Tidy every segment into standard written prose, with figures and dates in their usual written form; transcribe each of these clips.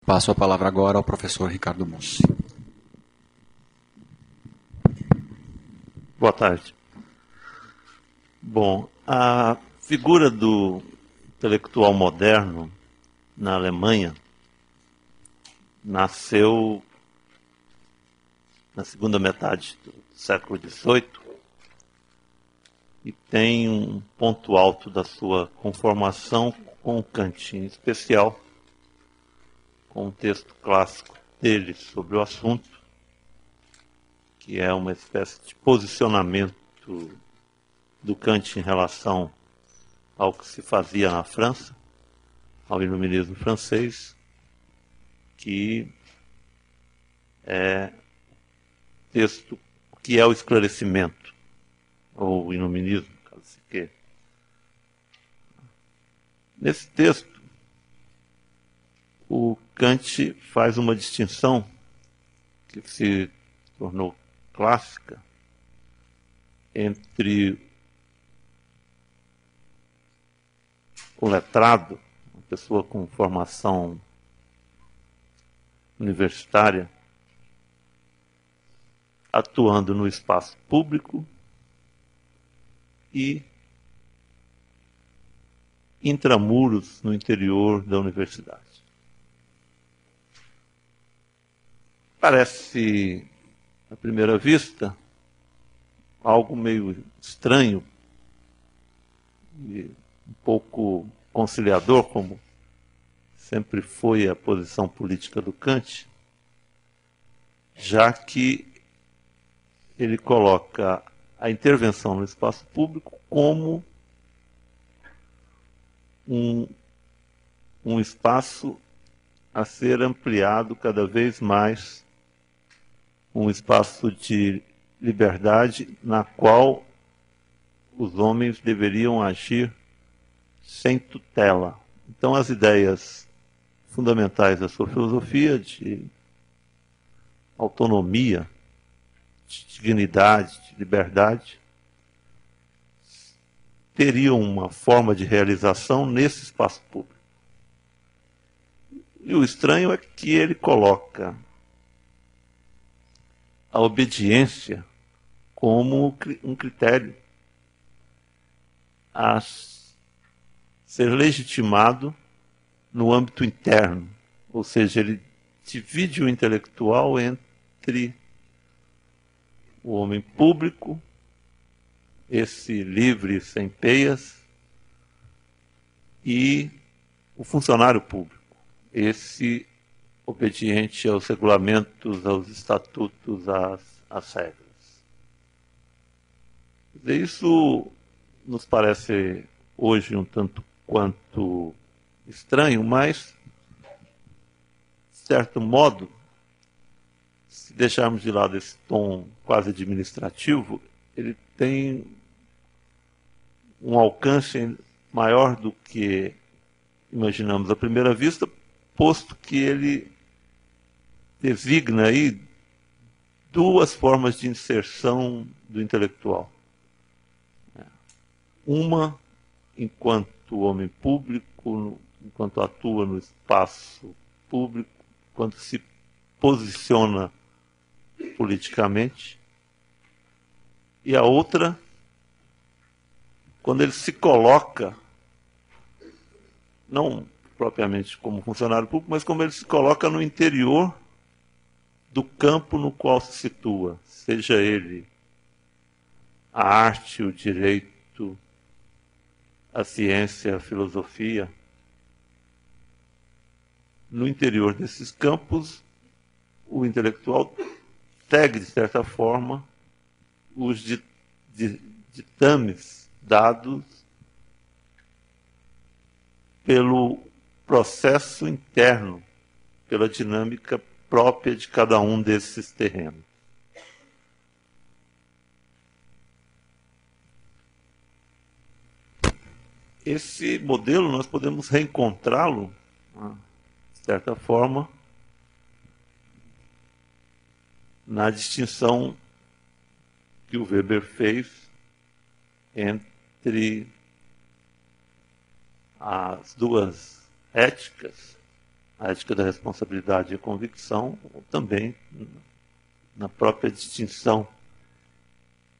Passo a palavra agora ao professor Ricardo Mussi. Boa tarde. Bom, a figura do intelectual moderno na Alemanha nasceu na segunda metade do século XVIII e tem um ponto alto da sua conformação com Kant, em especial com um texto clássico dele sobre o assunto, que é uma espécie de posicionamento do Kant em relação ao que se fazia na França, ao iluminismo francês, que é texto que é o esclarecimento, ou o iluminismo, caso se queira. Nesse texto, o Kant faz uma distinção que se tornou clássica entre o letrado, uma pessoa com formação universitária, atuando no espaço público e intramuros no interior da universidade. Parece, à primeira vista, algo meio estranho e um pouco conciliador, como sempre foi a posição política do Kant, já que ele coloca a intervenção no espaço público como um espaço a ser ampliado cada vez mais, um espaço de liberdade na qual os homens deveriam agir sem tutela. Então, as ideias fundamentais da sua filosofia de autonomia, de dignidade, de liberdade, teriam uma forma de realização nesse espaço público. E o estranho é que ele coloca a obediência como um critério a ser legitimado no âmbito interno. Ou seja, ele divide o intelectual entre o homem público, esse livre sem peias, e o funcionário público, esse obediente aos regulamentos, aos estatutos, às regras. Isso nos parece hoje um tanto quanto estranho, mas, de certo modo, se deixarmos de lado esse tom quase administrativo, ele tem um alcance maior do que imaginamos à primeira vista, posto que ele designa aí duas formas de inserção do intelectual. Uma, enquanto homem público, enquanto atua no espaço público, enquanto se posiciona politicamente, e a outra, quando ele se coloca, não propriamente como funcionário público, mas como ele se coloca no interior do campo no qual se situa, seja ele a arte, o direito, a ciência, a filosofia. No interior desses campos, o intelectual segue, de certa forma, os ditames dados pelo processo interno, pela dinâmica própria de cada um desses terrenos. Esse modelo nós podemos reencontrá-lo, de certa forma, na distinção que o Weber fez entre as duas éticas a ética da responsabilidade e a convicção, ou também na própria distinção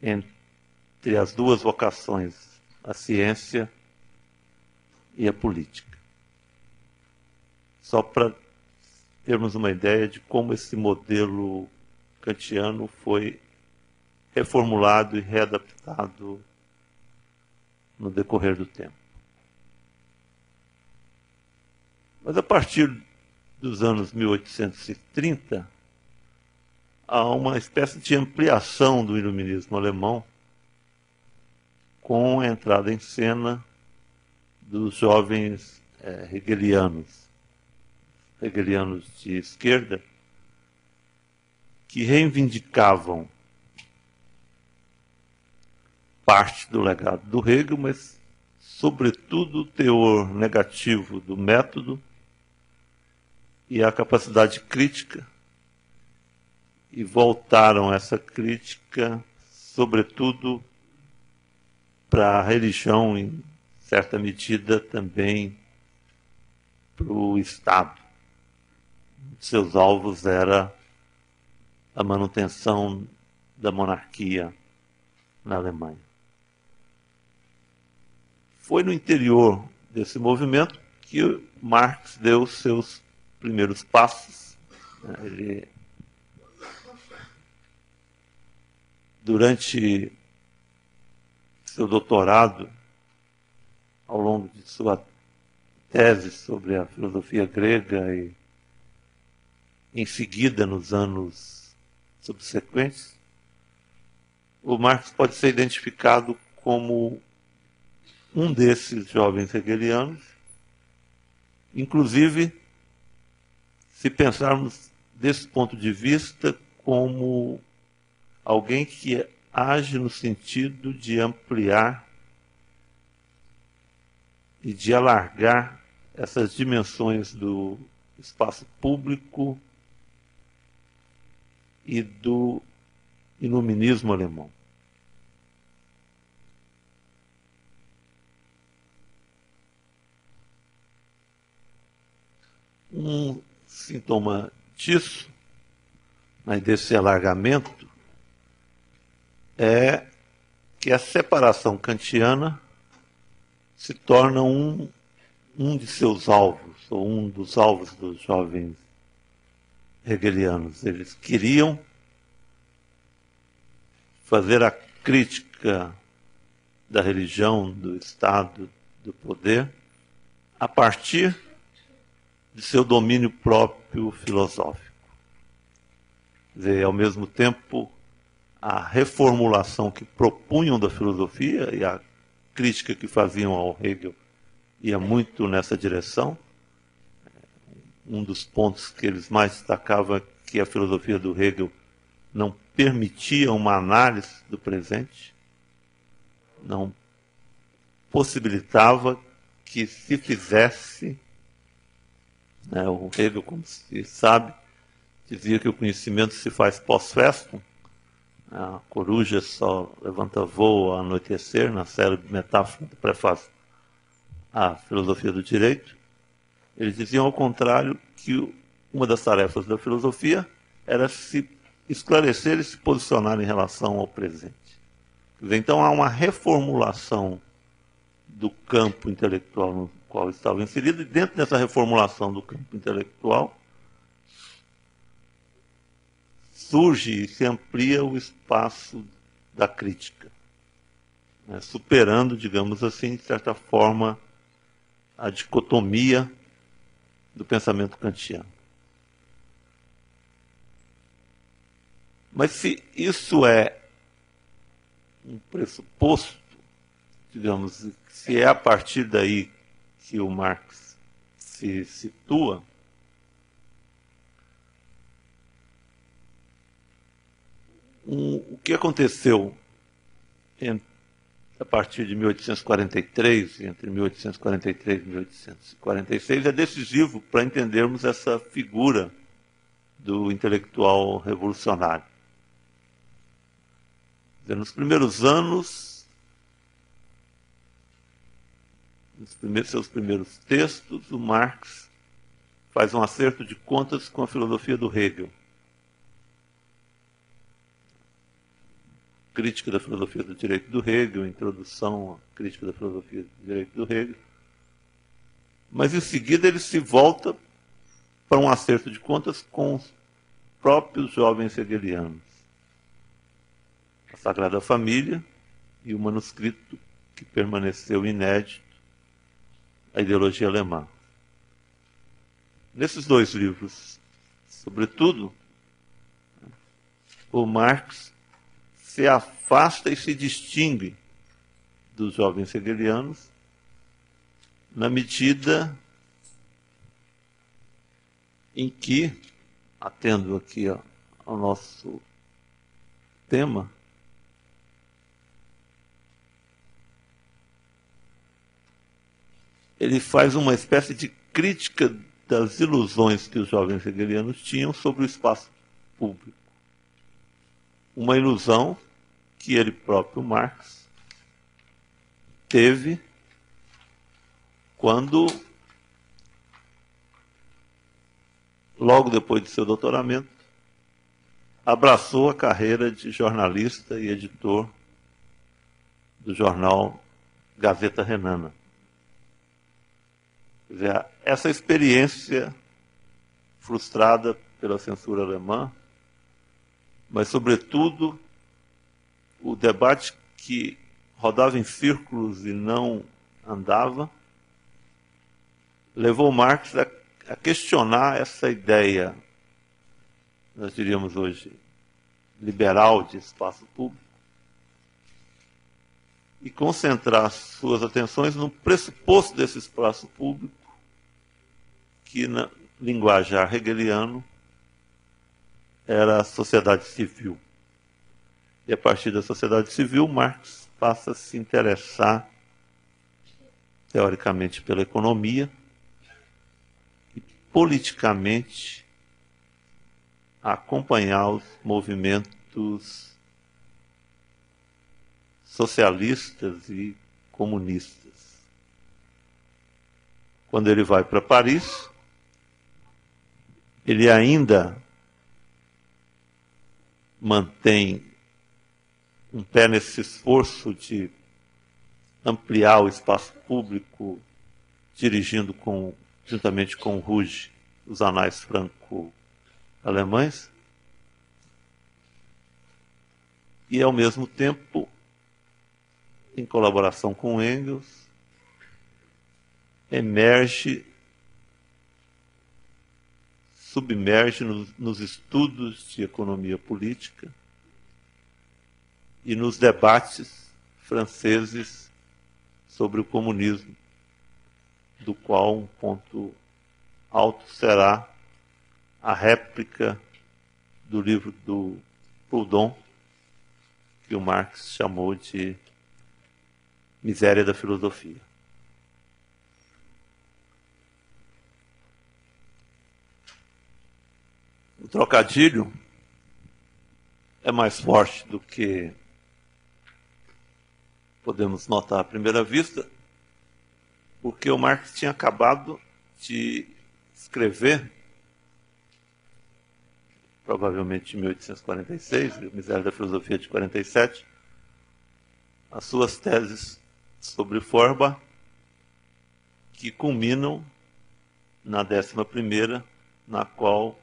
entre as duas vocações, a ciência e a política. Só para termos uma ideia de como esse modelo kantiano foi reformulado e readaptado no decorrer do tempo. Mas a partir dos anos 1830, há uma espécie de ampliação do iluminismo alemão com a entrada em cena dos jovens hegelianos de esquerda, que reivindicavam parte do legado do Hegel, mas, sobretudo, o teor negativo do método e a capacidade crítica, e voltaram essa crítica, sobretudo, para a religião, em certa medida, também para o Estado. Seus alvos era a manutenção da monarquia na Alemanha. Foi no interior desse movimento que Marx deu seus primeiros passos. Ele, durante seu doutorado, ao longo de sua tese sobre a filosofia grega e, em seguida, nos anos subsequentes, o Marx pode ser identificado como um desses jovens hegelianos, inclusive, se pensarmos desse ponto de vista como alguém que age no sentido de ampliar e de alargar essas dimensões do espaço público e do iluminismo alemão. Um sintoma disso, desse alargamento, é que a separação kantiana se torna um de seus alvos, ou um dos alvos dos jovens hegelianos. Eles queriam fazer a crítica da religião, do Estado, do poder, a partir de seu domínio próprio filosófico. Quer dizer, ao mesmo tempo, a reformulação que propunham da filosofia e a crítica que faziam ao Hegel ia muito nessa direção. Um dos pontos que eles mais destacavam é que a filosofia do Hegel não permitia uma análise do presente, não possibilitava que se fizesse, o Hegel, como se sabe, dizia que o conhecimento se faz pós-festum, a coruja só levanta voo ao anoitecer, na célebre metáfora do prefácio à filosofia do direito. Eles diziam, ao contrário, que uma das tarefas da filosofia era se esclarecer e se posicionar em relação ao presente. Quer dizer, então há uma reformulação do campo intelectual no qual estava inserido, e dentro dessa reformulação do campo intelectual surge e se amplia o espaço da crítica, superando, digamos assim, de certa forma, a dicotomia do pensamento kantiano. Mas se isso é um pressuposto, digamos, se é a partir daí que o Marx se situa, o que aconteceu a partir de 1843, entre 1843 e 1846, é decisivo para entendermos essa figura do intelectual revolucionário. Nos primeiros anos, nos seus primeiros textos, o Marx faz um acerto de contas com a filosofia do Hegel. Crítica da filosofia do direito do Hegel, introdução à crítica da filosofia do direito do Hegel. Mas em seguida ele se volta para um acerto de contas com os próprios jovens hegelianos. A Sagrada Família e o manuscrito que permaneceu inédito, a ideologia alemã. Nesses dois livros, sobretudo, o Marx se afasta e se distingue dos jovens hegelianos na medida em que, atendo aqui ao nosso tema, ele faz uma espécie de crítica das ilusões que os jovens hegelianos tinham sobre o espaço público. Uma ilusão que ele próprio, Marx, teve quando, logo depois de seu doutoramento, abraçou a carreira de jornalista e editor do jornal Gazeta Renana. Quer dizer, essa experiência frustrada pela censura alemã, mas, sobretudo, o debate que rodava em círculos e não andava, levou Marx a questionar essa ideia, nós diríamos hoje, liberal de espaço público, e concentrar suas atenções no pressuposto desse espaço público, que, na linguajar hegeliano, era a sociedade civil. E a partir da sociedade civil, Marx passa a se interessar, teoricamente, pela economia e, politicamente, a acompanhar os movimentos socialistas e comunistas. Quando ele vai para Paris, ele ainda mantém um pé nesse esforço de ampliar o espaço público, dirigindo juntamente com o Ruge os anais franco-alemães, e, ao mesmo tempo, em colaboração com Engels, submerge nos estudos de economia política e nos debates franceses sobre o comunismo, do qual um ponto alto será a réplica do livro do Proudhon, que o Marx chamou de Miséria da Filosofia. O trocadilho é mais forte do que podemos notar à primeira vista, porque o Marx tinha acabado de escrever, provavelmente em 1846, Miséria da Filosofia de 47, as suas teses sobre Feuerbach, que culminam na 11ª, na qual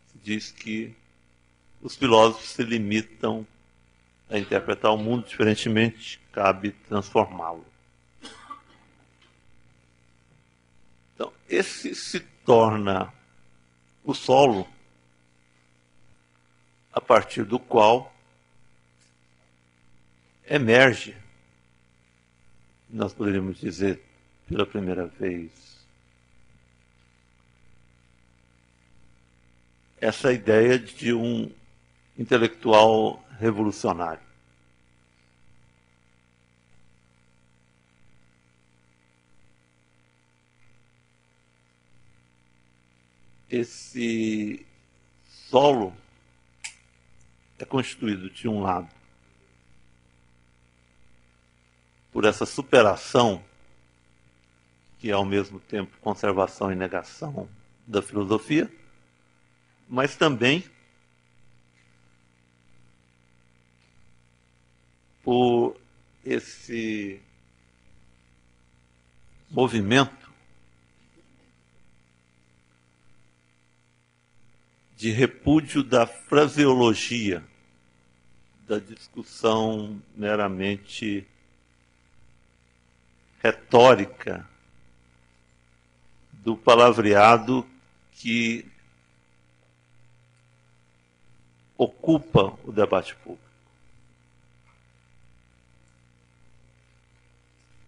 se diz que os filósofos se limitam a interpretar o mundo diferentemente, cabe transformá-lo. Então, esse se torna o solo a partir do qual emerge, nós poderíamos dizer pela primeira vez, essa ideia de um intelectual revolucionário. Esse solo é constituído, de um lado, por essa superação, que é ao mesmo tempo conservação e negação da filosofia, mas também por esse movimento de repúdio da fraseologia, da discussão meramente retórica, do palavreado que ocupa o debate público.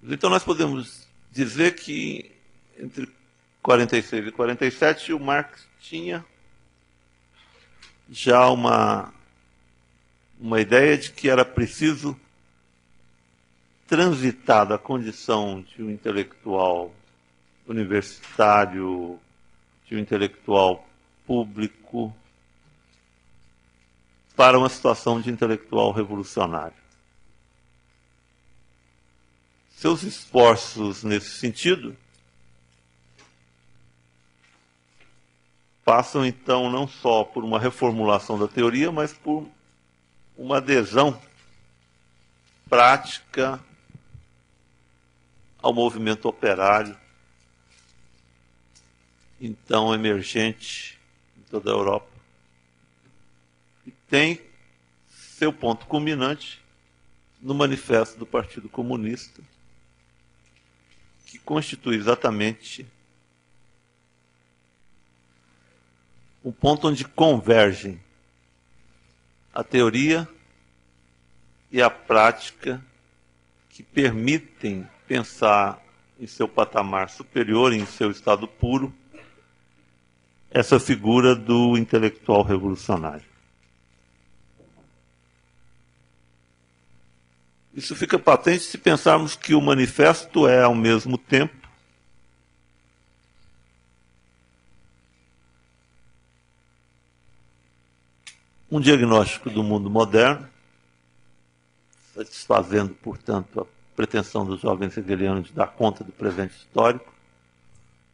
Então nós podemos dizer que entre 46 e 47 o Marx tinha já uma ideia de que era preciso transitar da condição de um intelectual universitário, de um intelectual público, para uma situação de intelectual revolucionário. Seus esforços nesse sentido passam, então, não só por uma reformulação da teoria, mas por uma adesão prática ao movimento operário, então emergente em toda a Europa. E tem seu ponto culminante no Manifesto do Partido Comunista, que constitui exatamente um ponto onde convergem a teoria e a prática, que permitem pensar em seu patamar superior, em seu estado puro, essa figura do intelectual revolucionário. Isso fica patente se pensarmos que o manifesto é, ao mesmo tempo, um diagnóstico do mundo moderno, satisfazendo, portanto, a pretensão dos jovens hegelianos de dar conta do presente histórico,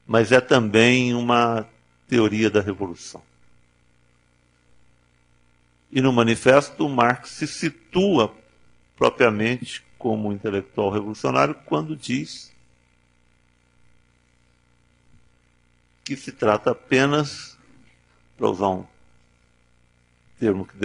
mas é também uma teoria da revolução. E no manifesto, Marx se situa propriamente como intelectual revolucionário quando diz que se trata apenas, para usar um termo que